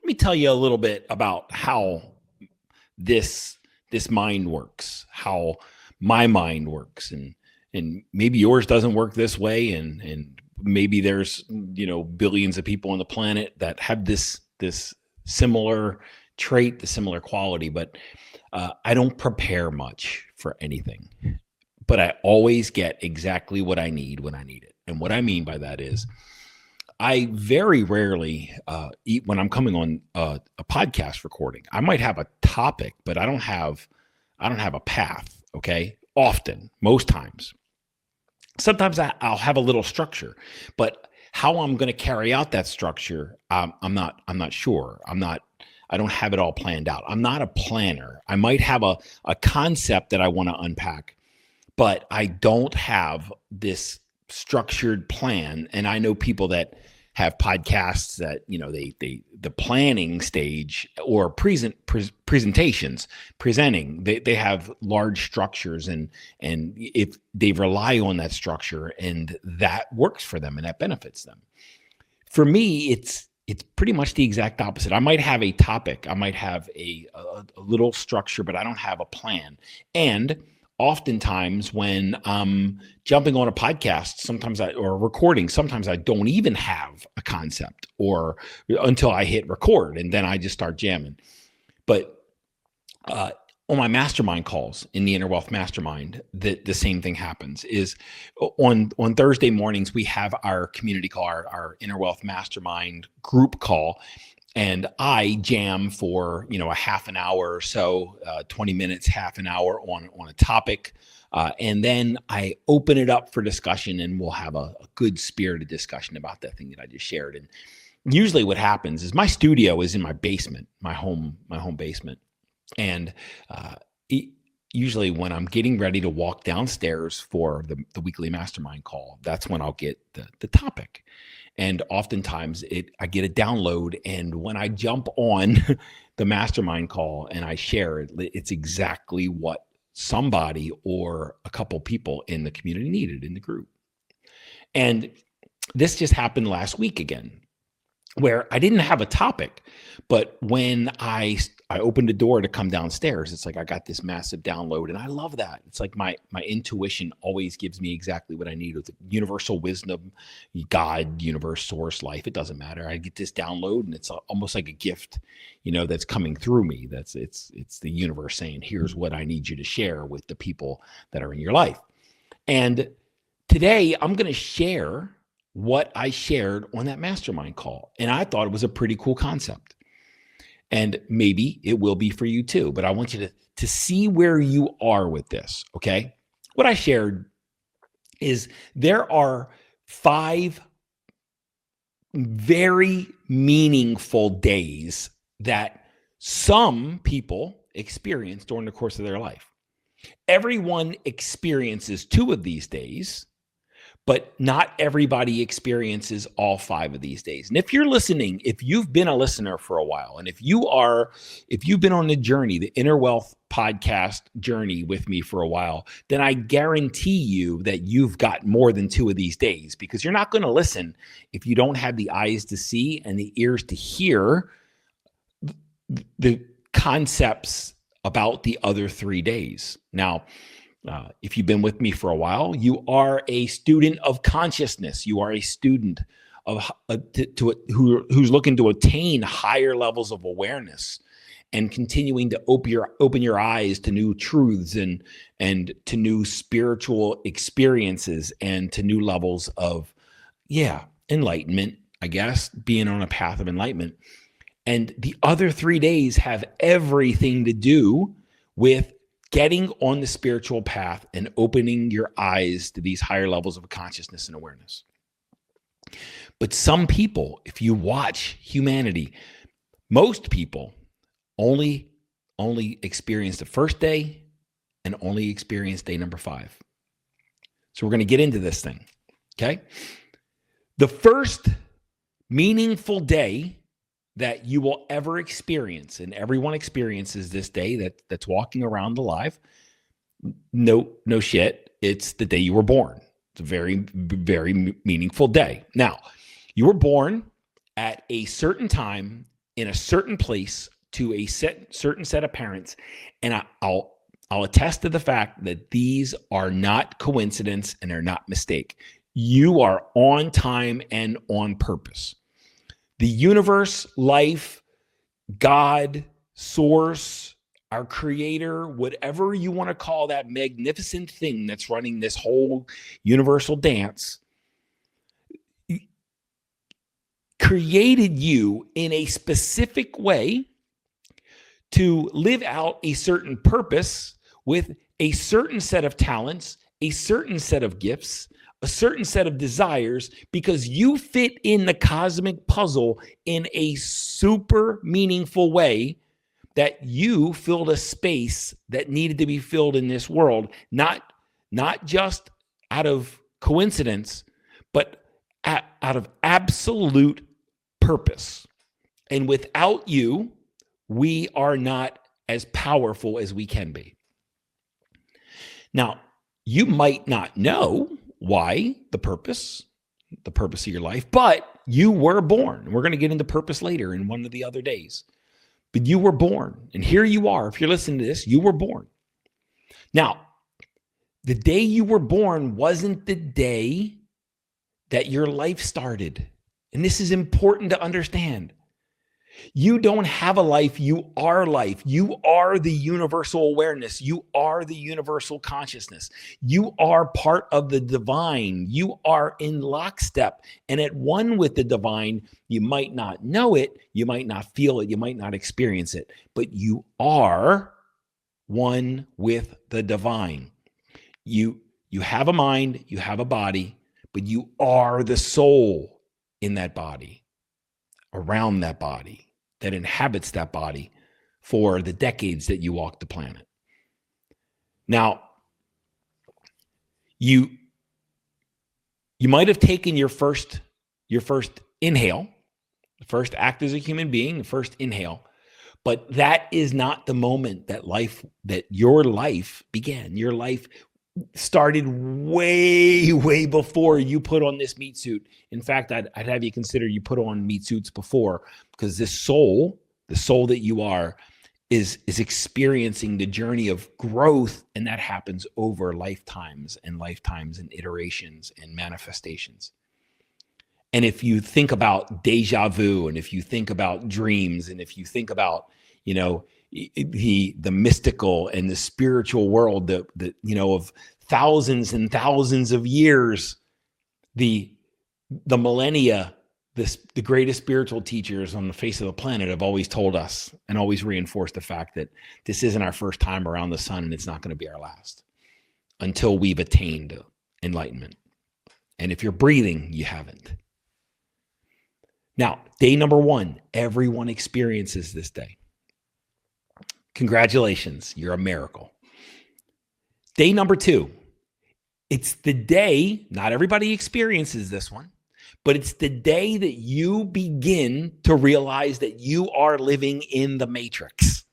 Let me tell you a little bit about how this this mind works, how my mind works, and maybe yours doesn't work this way, and maybe there's billions of people on the planet that have this similar trait, the similar quality, but I don't prepare much for anything, but I always get exactly what I need when I need it. And what I mean by that is I very rarely eat when I'm coming on a podcast recording. I might have a topic, but I don't have a path. Okay, often, most times. Sometimes I'll have a little structure, but how I'm going to carry out that structure, I'm not sure. I don't have it all planned out. I'm not a planner. I might have a concept that I want to unpack, but I don't have this structured plan. And I know people that have podcasts that the planning stage or presentations presenting, they have large structures, and if they rely on that structure and that works for them and that benefits them. For me, it's pretty much the exact opposite. I might have a topic, I might have a little structure, but I don't have a plan. And oftentimes when I'm jumping on a podcast, or recording, sometimes I don't even have a concept or until I hit record, and then I just start jamming. But on my mastermind calls in the Inner Wealth Mastermind, the same thing happens. Is on Thursday mornings we have our community call, our Inner Wealth Mastermind group call, and I jam for a half an hour or so, 20 minutes, half an hour on a topic, and then I open it up for discussion, and we'll have a good spirited discussion about that thing that I just shared. And usually, what happens is my studio is in my basement, my home basement. And usually when I'm getting ready to walk downstairs for the weekly mastermind call, that's when I'll get the topic. And oftentimes I get a download. And when I jump on the mastermind call and I share it, it's exactly what somebody or a couple people in the community needed in the group. And this just happened last week again, where I didn't have a topic, but when I opened the door to come downstairs, it's like I got this massive download, and I love that. It's like my intuition always gives me exactly what I need. With universal wisdom, God, universe, source, life, it doesn't matter. I get this download, and it's almost like a gift, that's coming through me. It's the universe saying, "Here's what I need you to share with the people that are in your life." And today, I'm going to share what I shared on that mastermind call. And I thought it was a pretty cool concept. And maybe it will be for you too, but I want you to see where you are with this, okay? What I shared is there are 5 very meaningful days that some people experience during the course of their life. Everyone experiences 2 of these days, but not everybody experiences all 5 of these days. And if you're listening, if you've been a listener for a while, and if you've been on the journey, the Inner Wealth podcast journey with me for a while, then I guarantee you that you've got more than 2 of these days, because you're not going to listen if you don't have the eyes to see and the ears to hear the concepts about the other 3 days. Now, if you've been with me for a while, you are a student of consciousness. You are a student of who's looking to attain higher levels of awareness and continuing to open your eyes to new truths and to new spiritual experiences and to new levels of enlightenment, I guess, being on a path of enlightenment. And the other 3 days have everything to do with getting on the spiritual path and opening your eyes to these higher levels of consciousness and awareness. But some people, if you watch humanity, most people only experience the first day and only experience day number 5. So we're going to get into this thing, okay? The first meaningful day that you will ever experience, and everyone experiences this day that's walking around alive. No shit. It's the day you were born. It's a very, very meaningful day. Now, you were born at a certain time in a certain place to a certain set of parents. And I'll attest to the fact that these are not coincidence and are not mistake. You are on time and on purpose. The universe, life, God, source, our creator, whatever you want to call that magnificent thing that's running this whole universal dance, created you in a specific way to live out a certain purpose with a certain set of talents, a certain set of gifts, a certain set of desires, because you fit in the cosmic puzzle in a super meaningful way, that you filled a space that needed to be filled in this world, not just out of coincidence, but out of absolute purpose. And without you, we are not as powerful as we can be. Now, you might not know why the purpose of your life, but you were born. We're going to get into purpose later in one of the other days. But you were born, and here you are. If you're listening to this, you were born. Now, the day you were born wasn't the day that your life started. And this is important to understand. You don't have a life. You are life. You are the universal awareness. You are the universal consciousness. You are part of the divine. You are in lockstep and at one with the divine. You might not know it. You might not feel it. You might not experience it, but you are one with the divine. You have a mind, you have a body, but you are the soul in that body, around that body, that inhabits that body for the decades that you walk the planet. Now, you might have taken your first inhale, the first act as a human being, the first inhale, but that is not the moment that your life began. Your life started way, way before you put on this meat suit. In fact, I'd have you consider you put on meat suits before, because this soul, the soul that you are, is experiencing the journey of growth, and that happens over lifetimes and iterations and manifestations. And if you think about deja vu, and if you think about dreams, and if you think about, the mystical and the spiritual world that of thousands and thousands of years, the millennia, the greatest spiritual teachers on the face of the planet have always told us and always reinforced the fact that this isn't our first time around the sun, and it's not going to be our last until we've attained enlightenment. And if you're breathing, you haven't. Now, day number 1, everyone experiences this day. Congratulations, you're a miracle. Day number 2, it's the day, not everybody experiences this one, but it's the day that you begin to realize that you are living in the matrix.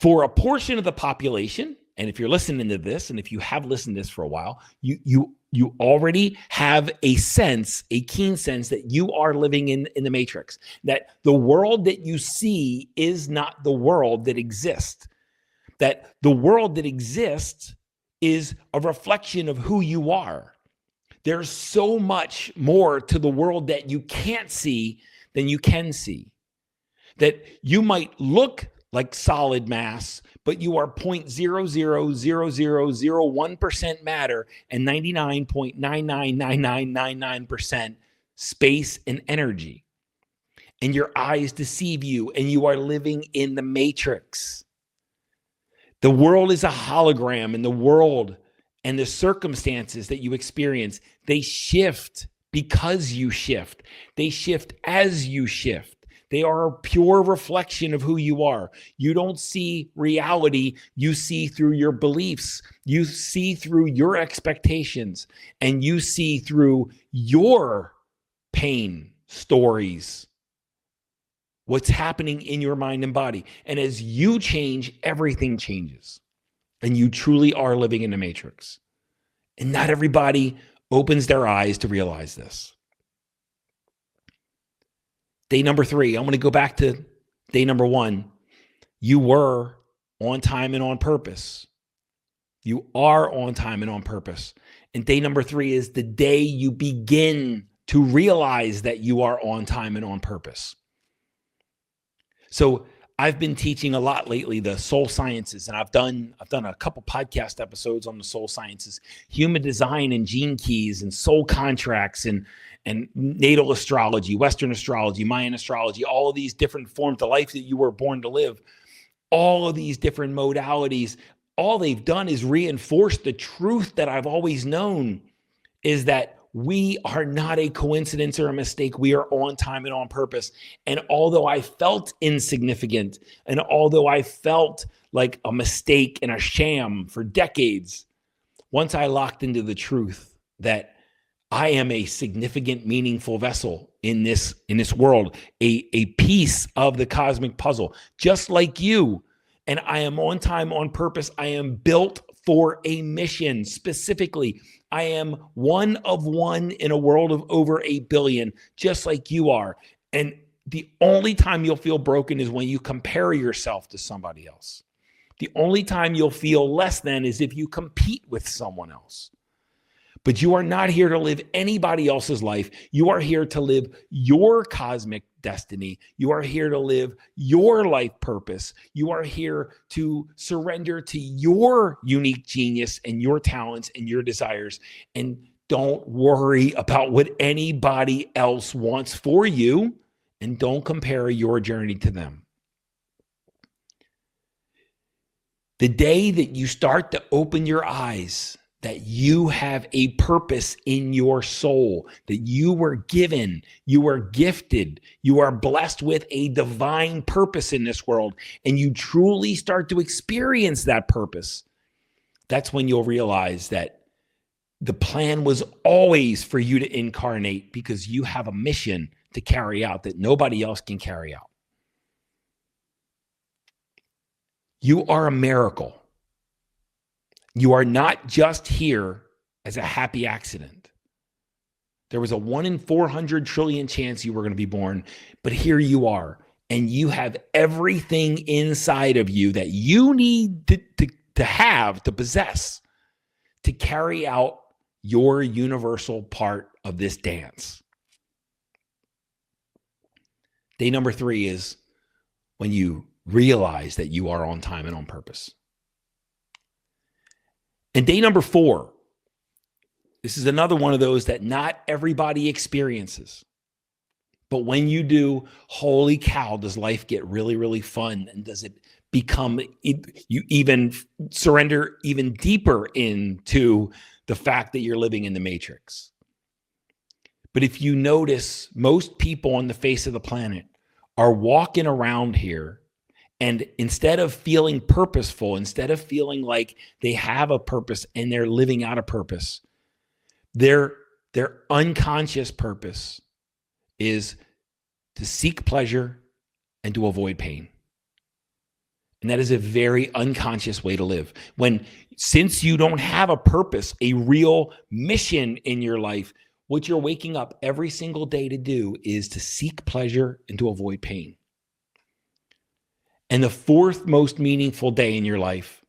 For a portion of the population, and if you're listening to this, and if you have listened to this for a while, you already have a keen sense that you are living in the matrix, that the world that you see is not the world that exists, that the world that exists is a reflection of who you are. There's so much more to the world that you can't see than you can see, that you might look like solid mass, but you are 0.000001% matter and 99.999999% space and energy. And your eyes deceive you, and you are living in the matrix. The world is a hologram, and the world and the circumstances that you experience, they shift because you shift. They shift as you shift. They are a pure reflection of who you are. You don't see reality. You see through your beliefs. You see through your expectations, and you see through your pain stories, what's happening in your mind and body. And as you change, everything changes. And you truly are living in the matrix. And not everybody opens their eyes to realize this. Day number 3, I'm going to go back to day number 1. You were on time and on purpose. You are on time and on purpose. And day number 3 is the day you begin to realize that you are on time and on purpose. So I've been teaching a lot lately, the soul sciences, and I've done a couple podcast episodes on the soul sciences, human design and gene keys and soul contracts and natal astrology, Western astrology, Mayan astrology, all of these different forms, the life that you were born to live, all of these different modalities. All they've done is reinforce the truth that I've always known, is that we are not a coincidence or a mistake. We are on time and on purpose. And although I felt insignificant, and although I felt like a mistake and a sham for decades, once I locked into the truth that I am a significant, meaningful vessel in this world, a piece of the cosmic puzzle, just like you. And I am on time, on purpose. I am built for a mission. Specifically, I am one of one in a world of over 8 billion, just like you are. And the only time you'll feel broken is when you compare yourself to somebody else. The only time you'll feel less than is if you compete with someone else. But you are not here to live anybody else's life. You are here to live your cosmic destiny. You are here to live your life purpose. You are here to surrender to your unique genius and your talents and your desires. And don't worry about what anybody else wants for you, and don't compare your journey to them. The day that you start to open your eyes that you have a purpose in your soul, that you were given, you are gifted, you are blessed with a divine purpose in this world, and you truly start to experience that purpose, that's when you'll realize that the plan was always for you to incarnate, because you have a mission to carry out that nobody else can carry out. You are a miracle. You are not just here as a happy accident. There was a 1 in 400 trillion chance you were going to be born, but here you are, and you have everything inside of you that you need to have, to possess, to carry out your universal part of this dance. Day number 3 is when you realize that you are on time and on purpose. And day number 4, this is another one of those that not everybody experiences. But when you do, holy cow, does life get really, really fun? And does it become, you even surrender even deeper into the fact that you're living in the matrix. But if you notice, most people on the face of the planet are walking around here, and instead of feeling purposeful, instead of feeling like they have a purpose and they're living out a purpose, their unconscious purpose is to seek pleasure and to avoid pain. And that is a very unconscious way to live. Since you don't have a purpose, a real mission in your life, what you're waking up every single day to do is to seek pleasure and to avoid pain. And the 4th most meaningful day in your life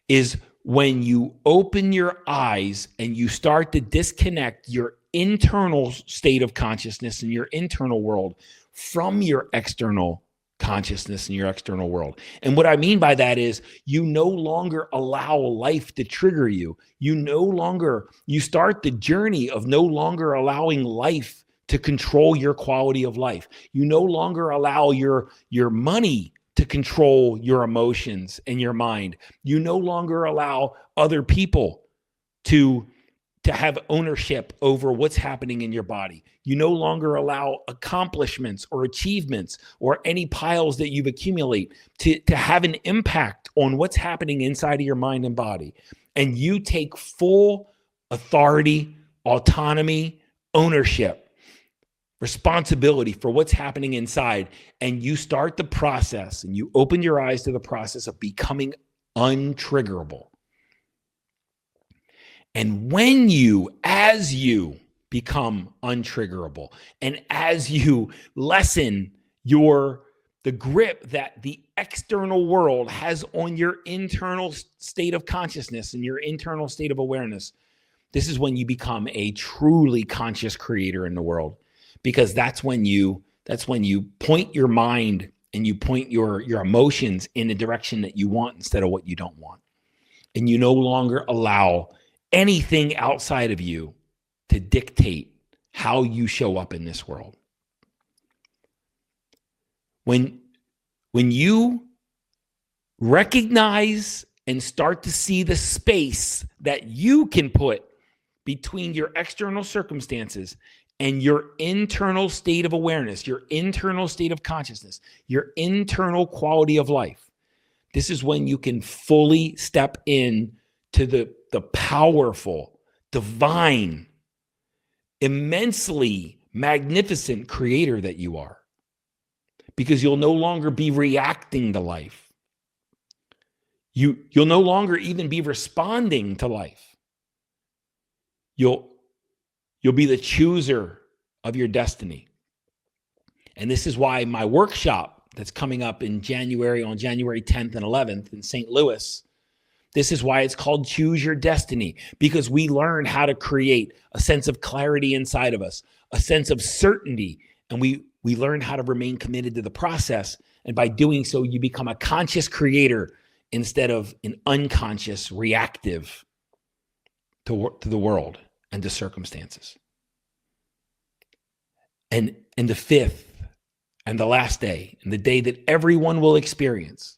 is when you open your eyes and you start to disconnect your internal state of consciousness and your internal world from your external consciousness and your external world. And what I mean by that is you no longer allow life to trigger you. You start the journey of no longer allowing life to control your quality of life. You no longer allow your money to control your emotions and your mind. You no longer allow other people to have ownership over what's happening in your body. You no longer allow accomplishments or achievements or any piles that you've accumulated to have an impact on what's happening inside of your mind and body. And you take full authority, autonomy, ownership, responsibility for what's happening inside, and you start the process and you open your eyes to the process of becoming untriggerable. And as you become untriggerable. And as you lessen the grip that the external world has on your internal state of consciousness and your internal state of awareness, this is when you become a truly conscious creator in the world, because that's when you point your mind and you point your emotions in the direction that you want instead of what you don't want. And you no longer allow anything outside of you to dictate how you show up in this world. When you recognize and start to see the space that you can put between your external circumstances and your internal state of awareness, your internal state of consciousness, your internal quality of life, this is when you can fully step in to the powerful, divine, immensely magnificent creator that you are. Because you'll no longer be reacting to life. You'll no longer even be responding to life. You'll be the chooser of your destiny. And this is why my workshop that's coming up in January, on January 10th and 11th in St. Louis, this is why it's called Choose Your Destiny, because we learn how to create a sense of clarity inside of us, a sense of certainty, and we learn how to remain committed to the process. And by doing so, you become a conscious creator instead of an unconscious reactive to the world and to circumstances. And the fifth and the last day, and the day that everyone will experience,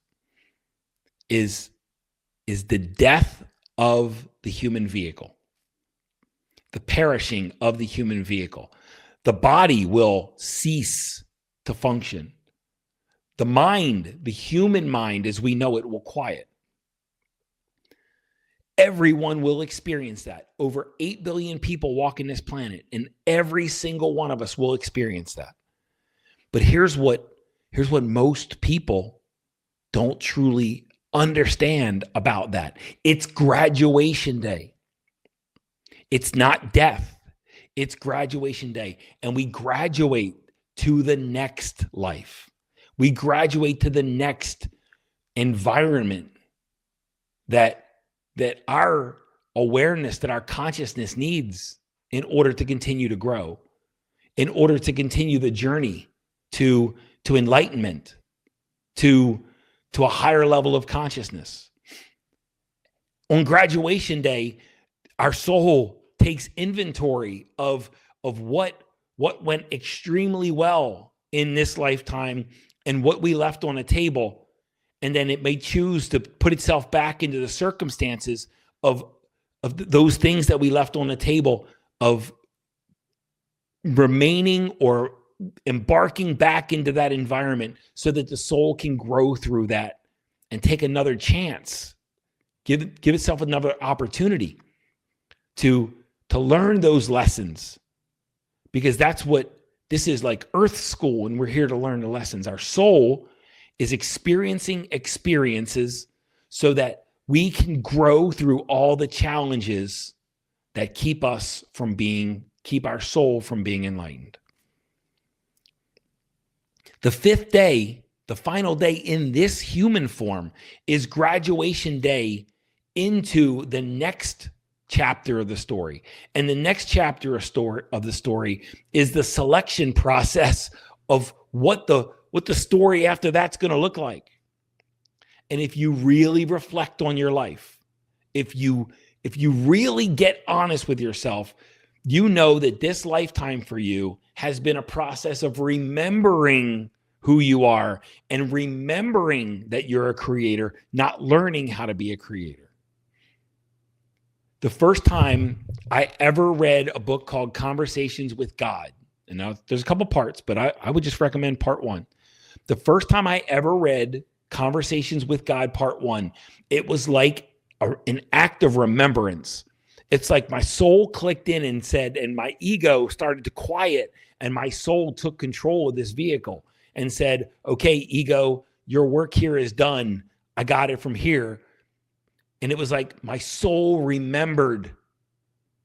is the death of the human vehicle, the perishing of the human vehicle. The body will cease to function. The mind, the human mind as we know it, will quiet. Everyone will experience that. Over 8 billion people walking this planet, and every single one of us will experience that. But here's what most people don't truly understand about that. It's graduation day. It's not death. It's graduation day. And we graduate to the next life. We graduate to the next environment that our awareness, that our consciousness needs in order to continue to grow, in order to continue the journey to enlightenment, to a higher level of consciousness. On graduation day, our soul takes inventory of what went extremely well in this lifetime and what we left on a table. And then it may choose to put itself back into the circumstances of those things that we left on the table, of remaining or embarking back into that environment so that the soul can grow through that and take another chance, give itself another opportunity to learn those lessons, because that's what this is, like Earth School, and we're here to learn the lessons. Our soul is experiencing experiences so that we can grow through all the challenges that keep our soul from being enlightened. The fifth day, the final day in this human form, is graduation day into the next chapter of the story. And the next chapter of the story is the selection process of what the story after that's going to look like. And if you really reflect on your life, if you really get honest with yourself, you know that this lifetime for you has been a process of remembering who you are and remembering that you're a creator, not learning how to be a creator. The first time I ever read a book called Conversations with God, and now there's a couple parts, but I would just recommend part one. The first time I ever read Conversations with God, part one, it was like an act of remembrance. It's like my soul clicked in and said, and my ego started to quiet, and my soul took control of this vehicle and said, okay, ego, your work here is done. I got it from here. And it was like my soul remembered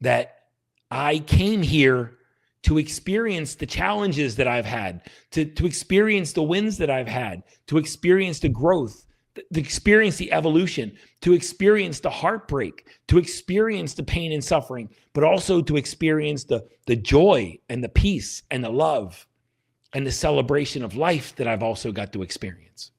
that I came here to experience the challenges that I've had, to experience the wins that I've had, to experience the growth, to experience the evolution, to experience the heartbreak, to experience the pain and suffering, but also to experience the joy and the peace and the love and the celebration of life that I've also got to experience.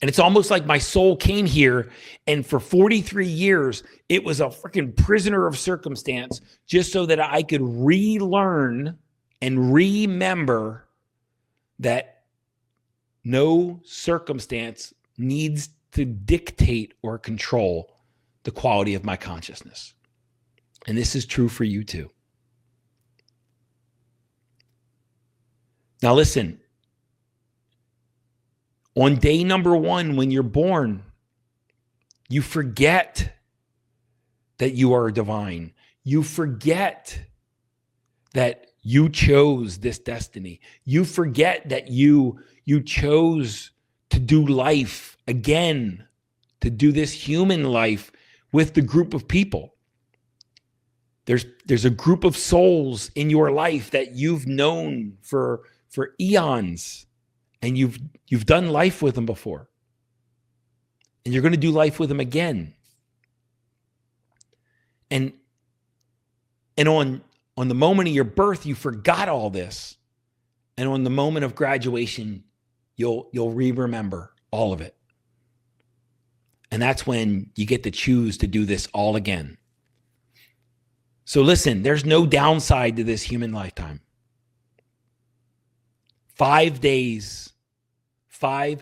And it's almost like my soul came here, and for 43 years, it was a freaking prisoner of circumstance just so that I could relearn and remember that no circumstance needs to dictate or control the quality of my consciousness. And this is true for you too. Now listen, on day number 1, when you're born, you forget that you are divine. You forget that you chose this destiny. You forget that you chose to do life again, to do this human life with the group of people. There's a group of souls in your life that you've known for eons. And you've done life with them before. And you're going to do life with them again. And on the moment of your birth, you forgot all this. And on the moment of graduation, you'll remember all of it. And that's when you get to choose to do this all again. So listen, there's no downside to this human lifetime. 5 days, 5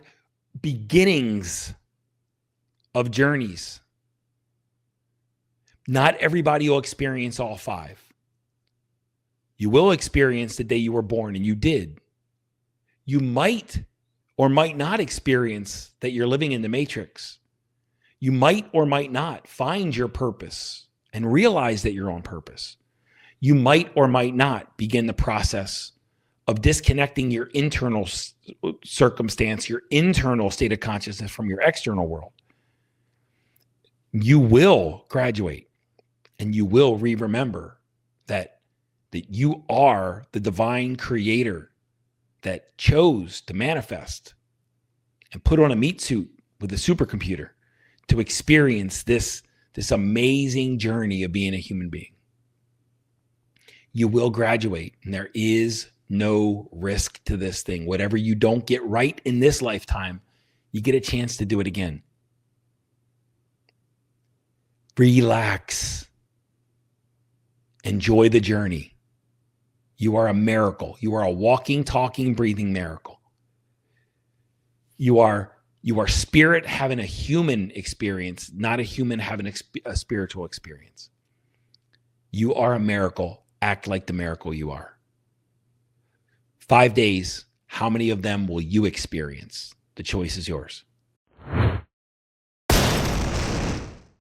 beginnings of journeys. Not everybody will experience all 5. You will experience the day you were born, and you did. You might or might not experience that you're living in the matrix. You might or might not find your purpose and realize that you're on purpose. You might or might not begin the process of disconnecting your internal circumstance, your internal state of consciousness from your external world. You will graduate, and you will remember that you are the divine creator that chose to manifest and put on a meat suit with a supercomputer to experience this amazing journey of being a human being. You will graduate, and there is no risk to this thing. Whatever you don't get right in this lifetime, you get a chance to do it again. Relax. Enjoy the journey. You are a miracle. You are a walking, talking, breathing miracle. You are spirit having a human experience, not a human having a spiritual experience. You are a miracle. Act like the miracle you are. 5 days, how many of them will you experience? The choice is yours.